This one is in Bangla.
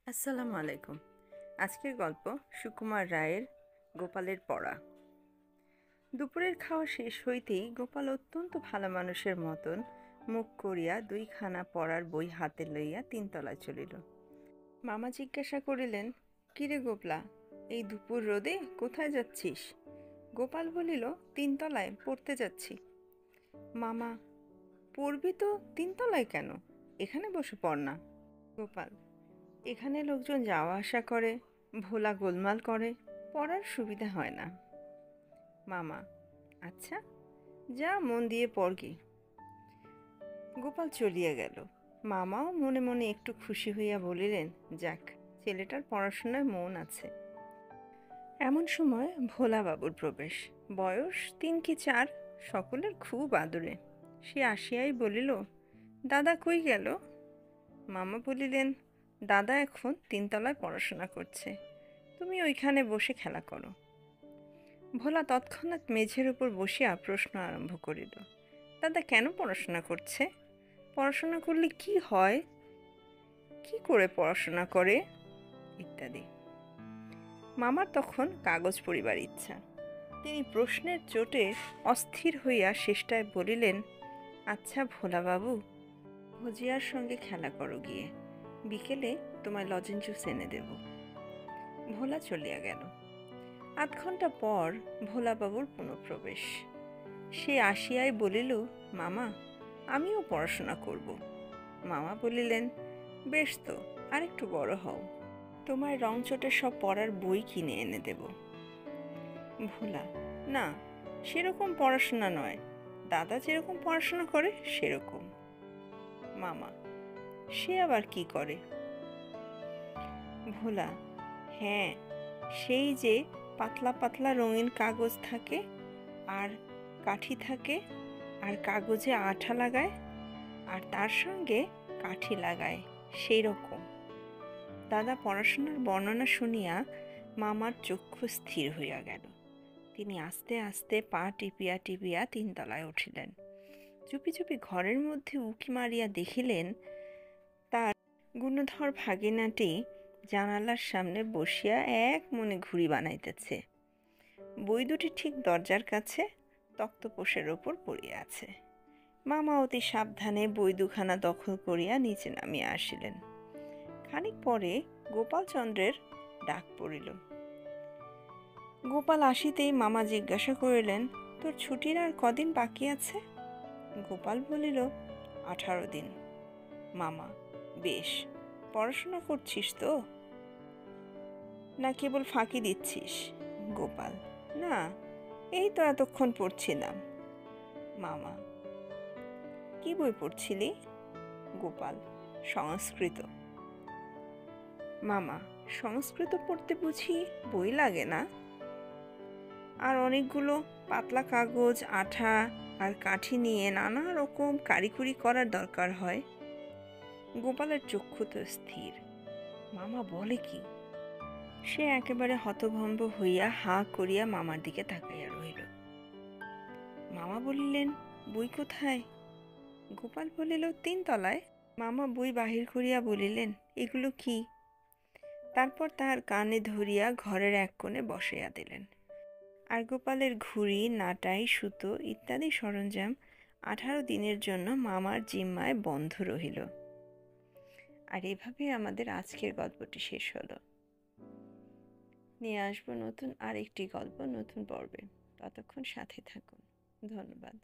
আসসালামু আলাইকুম। আজকের গল্প সুকুমার রায়ের গোপালের পড়া। দুপুরের খাওয়া শেষ হইতেই গোপাল অত্যন্ত ভালো মানুষের মতন মুখ করিয়া দুইখানা পড়ার বই হাতে লইয়া তিনতলায় চলিল। মামা জিজ্ঞাসা করিলেন, কিরে গোপলা, এই দুপুর রোদে কোথায় যাচ্ছিস? গোপাল বলিল, তিনতলায় পড়তে যাচ্ছি। মামা, পড়বি তো তিনতলায় কেন? এখানে বসে পড় না। গোপাল, এখানে লোকজন যাওয়া আসা করে, ভোলা গোলমাল করে, পড়ার সুবিধা হয় না। মামা, আচ্ছা, যা মন দিয়ে পড়গি। গোপাল চলিয়া গেল। মামাও মনে মনে একটু খুশি হইয়া বলিলেন, যাক, ছেলেটার পড়াশোনায় মন আছে। এমন সময় ভোলাবাবুর প্রবেশ। বয়স 3 কি 4, সকলের খুব আদরে। সে আসিয়াই বলিল, দাদা কই গেল? মামা বলিলেন, দাদা এখন তিনতলায় পড়াশোনা করছে, তুমি ওইখানে বসে খেলা করো। ভোলা তৎক্ষণাৎ মেঝের উপর বসিয়া প্রশ্ন আরম্ভ করিল, দাদা কেন পড়াশোনা করছে? পড়াশোনা করলে কি হয়? কি করে পড়াশোনা করে? ইত্যাদি। মামার তখন কাগজ পড়িবার ইচ্ছা। তিনি প্রশ্নের চোটে অস্থির হইয়া শেষটায় বলিলেন, আচ্ছা ভোলাবাবু, ভজিয়ার সঙ্গে খেলা করো গিয়ে, বিকেলে তোমায় লজেন জুস এনে দেব। ভোলা চলিয়া গেল। আধ ঘন্টা পর ভোলাবাবুর পুনঃপ্রবেশ। সে আসিয়াই বলিল, মামা, আমিও পড়াশোনা করব। মামা বলিলেন, বেশ তো, আর একটু বড় হও, তোমায় রংচটের সব পড়ার বই কিনে এনে দেব। ভোলা, না, সেরকম পড়াশোনা নয়, দাদা যেরকম পড়াশোনা করে সেরকম। মামা, সে আবার কি করে? ভোলা, হ্যাঁ, সেই যে পাতলা পাতলা রঙিন কাগজ থাকে, আর কাঠি থাকে, আর কাগজে আঠা লাগায়, আর তার সঙ্গে কাঠি লাগায়, সেই রকম। দাদা পড়াশোনার বর্ণনা শুনিয়া মামার চক্ষু স্থির হইয়া গেল। তিনি আস্তে আস্তে পা টিপিয়া টিপিয়া তিনতলায় উঠিলেন। চুপি চুপি ঘরের মধ্যে উঁকি মারিয়া দেখিলেন, তার গুণধর ভাগিনাটি জানালার সামনে বসিয়া এক মনে ঘুড়ি বানাইতেছে। বই দুটি ঠিক দরজার কাছে তক্তপোষের ওপর পড়িয়া আছে। মামা অতি সাবধানে বই দুখানা দখল করিয়া নিচে নামিয়া আসিলেন। খানিক পরে গোপালচন্দ্রের ডাক পড়িল। গোপাল আসিতেই মামা জিজ্ঞাসা করিলেন, তোর ছুটির আর কদিন বাকি আছে? গোপাল বলিল, 18 দিন। মামা, বেশ, পড়াশোনা করছিস তো, না কেবল ফাঁকি দিচ্ছিস? গোপাল, না, এই তো এতক্ষণ পড়ছিলাম। মামা, কি বই পড়ছিলি? গোপাল, সংস্কৃত। মামা, সংস্কৃত পড়তে বুঝি বই লাগে না? আর অনেকগুলো পাতলা কাগজ, আঠা আর কাঠি নিয়ে নানা রকম কারিকুরি করার দরকার হয়। গোপালের চক্ষু তো স্থির। মামা বলে কি? সে একেবারে হতভম্ব হইয়া হাঁ করিয়া মামার দিকে তাকাইয়া রহিল। মামা বলিলেন, বই কোথায়? গোপাল বলিল, তিনতলায়। মামা বই বাহির করিয়া বলিলেন, এগুলো কি? তারপর তাহার কানে ধরিয়া ঘরের এক কোণে বসাইয়া দিলেন। আর গোপালের ঘুড়ি, নাটাই, সুতো ইত্যাদি সরঞ্জাম 18 দিনের জন্য মামার জিম্মায় বন্ধ রহিল। আর এভাবে আমাদের আজকের গল্পটি শেষ হলো। নিয়ে আসবো নতুন আরেকটি গল্প নতুন পর্বে। ততক্ষণ সাথে থাকুন। ধন্যবাদ।